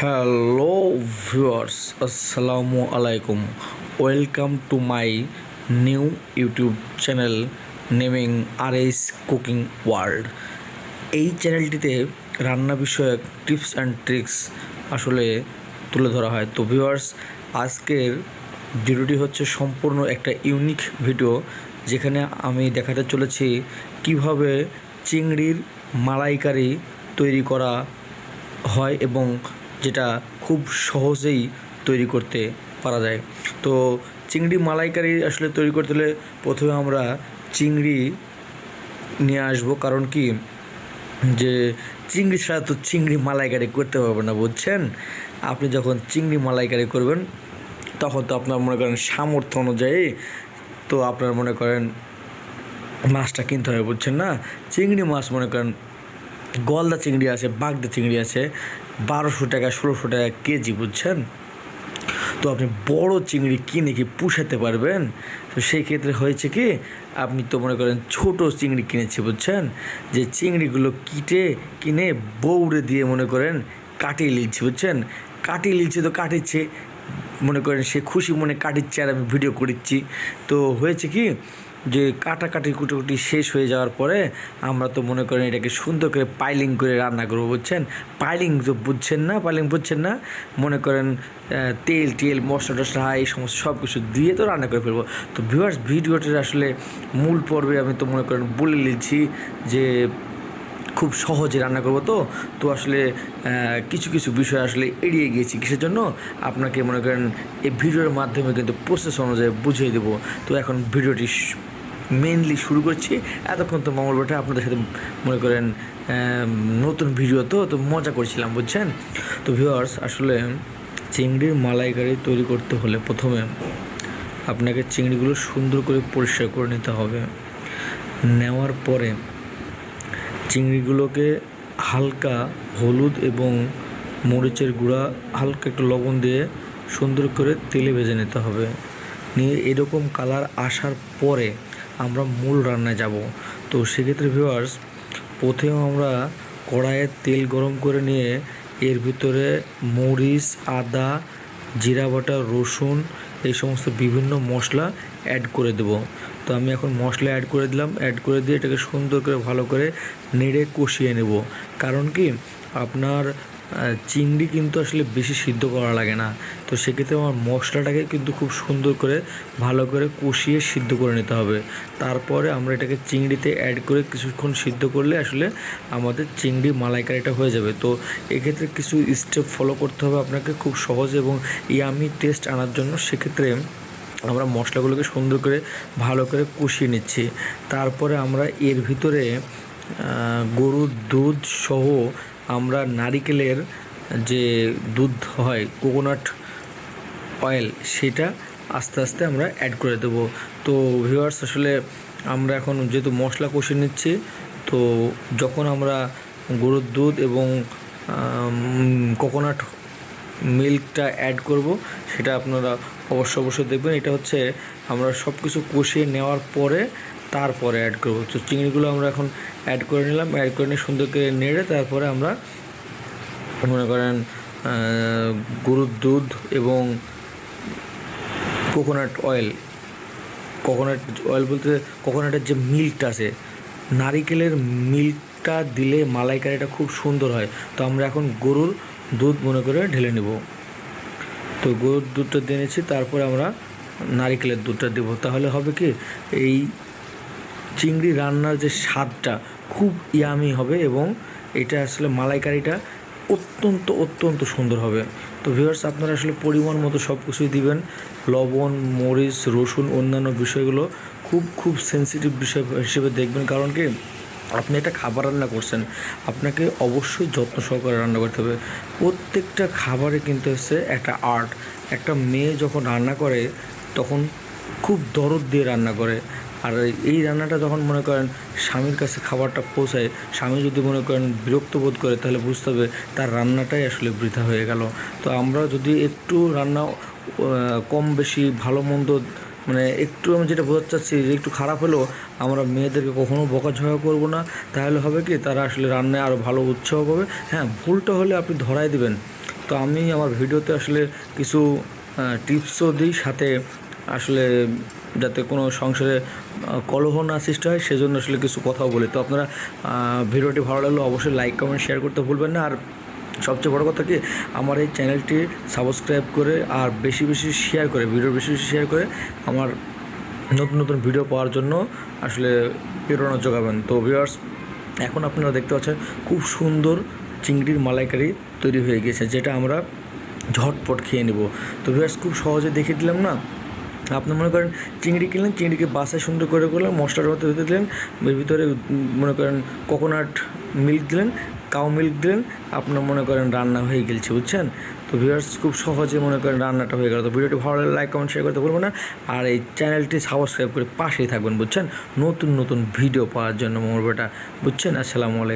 Hello viewers, আসসালামু আলাইকুম। Welcome to my new YouTube channel naming RS cooking world. এই চ্যানেলটিতে রান্না বিষয়ক টিপস অ্যান্ড ট্রিক্স আসলে তুলে ধরা হয়। তো ভিউয়ার্স, আজকের ভিডিওটি হচ্ছে সম্পূর্ণ একটা ইউনিক ভিডিও, যেখানে আমি দেখাতে চলেছি কিভাবে চিংড়ির মালাইকারি তৈরি করা হয় এবং যেটা খুব সহজেই তৈরি করতে পারা যায়। তো চিংড়ি মালাইকারি আসলে তৈরি করতে হলে প্রথমে আমরা চিংড়ি নিয়ে আসবো, কারণ কি যে চিংড়ি ছাড়া তো চিংড়ি মালাইকারি করতে পারবেন না, বুঝছেন। আপনি যখন চিংড়ি মালাইকারি করবেন তখন তো আপনার মনে করেন সামর্থ্য অনুযায়ী তো আপনার মনে করেন মাছটা কিনতে হবে, বুঝছেন না। চিংড়ি মাছ মনে করেন গলদা চিংড়ি আছে, বাগদা চিংড়ি আছে 1200 টাকা 1600 টাকা কেজি, বুঝছেন। তো আপনি বড় চিংড়ি কিনে কি পুষাতে পারবেন? তো সেই ক্ষেত্রে হয়েছে কি, আপনি তো মনে করেন ছোট চিংড়ি কিনেছি, বুঝছেন, যে চিংড়িগুলো কিনে বউরে দিয়ে মনে করেন কাটিয়ে নিচ্ছি, বুঝছেন। কাটিয়ে নিচ্ছে তো কাটিচ্ছে, মনে করেন সে খুশি মনে কাটিচ্ছে আর আমি ভিডিও করছি। তো হয়েছে কি যে কাটাকাটি কুটোকুটি শেষ হয়ে যাওয়ার পরে আমরা তো মনে করেন এটাকে সুন্দর করে পাইলিং করে রান্না করবো, বুঝছেন। পাইলিং তো বুঝছেন না, পাইলিং বুঝছেন না, মনে করেন তেল মশলা টশলা এই সমস্ত সব কিছু দিয়ে তো রান্না করে ফেলবো। তো ভিউয়ার্স, ভিডিওটির আসলে মূল পর্বে আমি তো মনে করেন বলে নিচ্ছি যে খুব সহজে রান্না করবো। তো আসলে কিছু বিষয় আসলে এড়িয়ে গিয়েছি, কিসের জন্য আপনাকে মনে করেন এই ভিডিওর মাধ্যমে কিন্তু প্রসেস অনুযায়ী বুঝিয়ে দেবো। তো এখন ভিডিওটি মেনলি শুরু করছি। এতক্ষণ তো মঙ্গলবারটা আপনাদের সাথে মনে করেন নতুন ভিডিও তো মজা করছিলাম, বুঝছেন। তো ভিউয়ার্স, আসলে চিংড়ির মালাইকারি তৈরি করতে হলে প্রথমে আপনাকে চিংড়িগুলো সুন্দর করে পরিষ্কার করে নিতে হবে। নেওয়ার পরে চিংড়িগুলোকে হালকা হলুদ এবং মরিচের গুঁড়া, হালকা একটু লবণ দিয়ে সুন্দর করে তেলে ভেজে নিতে হবে। নিয়ে এরকম কালার আসার পরে আমরা মূল রান্নায় যাব। তো সেক্ষেত্রে ভিউয়ার্স, প্রথমে আমরা কড়াইয়ে তেল গরম করে নিয়ে এর ভিতরে মরিচ, আদা, জিরা বাটা, রসুন এই সমস্ত বিভিন্ন মশলা অ্যাড করে দেব। তো আমি এখন মশলা অ্যাড করে দিলাম, অ্যাড করে দিয়ে এটাকে সুন্দর করে ভালো করে নেড়ে কষিয়ে নেব। কারণ কি, আপনার চিংড়ি কিন্তু আসলে বেশি সিদ্ধ করা লাগে না। তো সেক্ষেত্রে আমার মশলাটাকে কিন্তু খুব সুন্দর করে ভালো করে কষিয়ে সিদ্ধ করে নিতে হবে। তারপরে আমরা এটাকে চিংড়িতে অ্যাড করে কিছুক্ষণ সিদ্ধ করলে আসলে আমাদের চিংড়ি মালাইকারিটা হয়ে যাবে। তো এক্ষেত্রে কিছু স্টেপ ফলো করতে হবে আপনাকে খুব সহজ এবং ইয়ামি টেস্ট আনার জন্য। সেক্ষেত্রে আমরা মশলাগুলোকে সুন্দর করে ভালো করে কষিয়ে নিচ্ছি। তারপরে আমরা এর ভিতরে গরুর দুধ সহ আমরা নারিকেলের যে দুধ হয়, কোকোনাট অয়েল, সেটা আস্তে আস্তে আমরা অ্যাড করে দেবো। তো ভিউয়ার্স, আসলে আমরা এখন যেহেতু মশলা কষিয়ে নিচ্ছি, তো যখন আমরা গরুর দুধ এবং কোকোনাট মিল্কটা অ্যাড করব, সেটা আপনারা অবশ্যই দেখবেন। এটা হচ্ছে আমরা সব কিছু কষিয়ে নেওয়ার পরে তারপরে অ্যাড করব। তো চিংড়িগুলো আমরা এখন অ্যাড করে নিলাম, অ্যাড করে নিয়ে সুন্দর করে নেড়ে তারপরে আমরা মনে করেন গরুর দুধ এবং কোকোনাট অয়েল বলতে কোকোনাটের যে মিল্কটা আছে, নারিকেলের মিল্কটা দিলে মালাইকারিটা খুব সুন্দর হয়। তো আমরা এখন গরুর দুধ মনে করে ঢেলে নেব। তো গরুর দুধটা দিয়ে নিচ্ছি, তারপরে আমরা নারিকেলের দুধটা দেবো। তাহলে হবে কি, এই চিংড়ি রান্নার যে স্বাদটা খুব ইয়ামি হবে এবং এটা আসলে মালাইকারিটা অত্যন্ত সুন্দর হবে। তো ভিউয়ার্স, আপনারা আসলে পরিমাণ মতো সব কিছুই দিবেন, লবণ, মরিচ, রসুন, অন্যান্য বিষয়গুলো খুব সেন্সিটিভ বিষয় হিসেবে দেখবেন। কারণ কি, আপনি একটা খাবার রান্না করছেন, আপনাকে অবশ্যই যত্ন সহকারে রান্না করতে হবে। প্রত্যেকটা খাবারে কিন্তু হচ্ছে একটা আর্ট। একটা মেয়ে যখন রান্না করে তখন খুব দরদ দিয়ে রান্না করে, আর এই রান্নাটা যখন মনে করেন স্বামীর কাছে খাবারটা পৌঁছায়, স্বামী যদি মনে করেন বিরক্ত বোধ করে, তাহলে বুঝতে হবে তার রান্নাটাই আসলে বৃথা হয়ে গেল। তো আমরা যদি একটু রান্না কম বেশি ভালো মন্দ মানে একটু, আমি যেটা বোঝাতে চাচ্ছি যে একটু খারাপ হলেও আমরা মেয়েদেরকে কখনো বকাঝকা করবো না। তাহলে হবে কি, তারা আসলে রান্নায় আরও ভালো উৎসাহ পাবে। হ্যাঁ, ভুলটা হলে আপনি ধরাই দেবেন, তো আমি আমার ভিডিওতে আসলে কিছু টিপসও দিই, সাথে আসলে যাতে কোনো সংসারে কলহ না সৃষ্টি হয় সেজন্য আসলে কিছু কথাও বলি। তো আপনারা ভিডিওটি ভালো লাগলে অবশ্যই লাইক কমেন্ট শেয়ার করতে ভুলবেন না। আর সবচেয়ে বড় কথা কি, আমার এই চ্যানেলটি সাবস্ক্রাইব করে আর বেশি বেশি শেয়ার করে, ভিডিও বেশি বেশি শেয়ার করে আমার নতুন নতুন ভিডিও পাওয়ার জন্য আসলে প্রেরণা যোগাবেন। তো ভিউয়ার্স, এখন আপনারা দেখতে পাচ্ছেন খুব সুন্দর চিংড়ির মালাইকারি তৈরি হয়ে গেছে, যেটা আমরা ঝটপট খেয়ে নেব। তো ভিউয়ার্স, খুব সহজে দেখিয়ে দিলাম না। আপনি মনে করেন চিংড়ি কিনলেন, চিংড়িকে বাসায় সুন্দর করে করলেন, মশলার মধ্যে ভিতরে দিলেন, এর ভিতরে মনে করেন কোকোনাট মিল্ক দিলেন, কাউ মিল্ক দিলেন, আপনার মনে করেন রান্না হয়ে গেছে, বুঝছেন। তো ভিউয়ার্স, খুব সহজে মনে করেন রান্নাটা হয়ে গেল। তো ভিডিওটি ভালো লাগলে লাইক কমেন্ট শেয়ার করতে ভুলবেন না। আর এই চ্যানেলটি সাবস্ক্রাইব করে পাশেই থাকবেন, বুঝছেন, নতুন নতুন ভিডিও পাওয়ার জন্য মোর বেটা, বুঝছেন। আসসালামু আলাইকুম।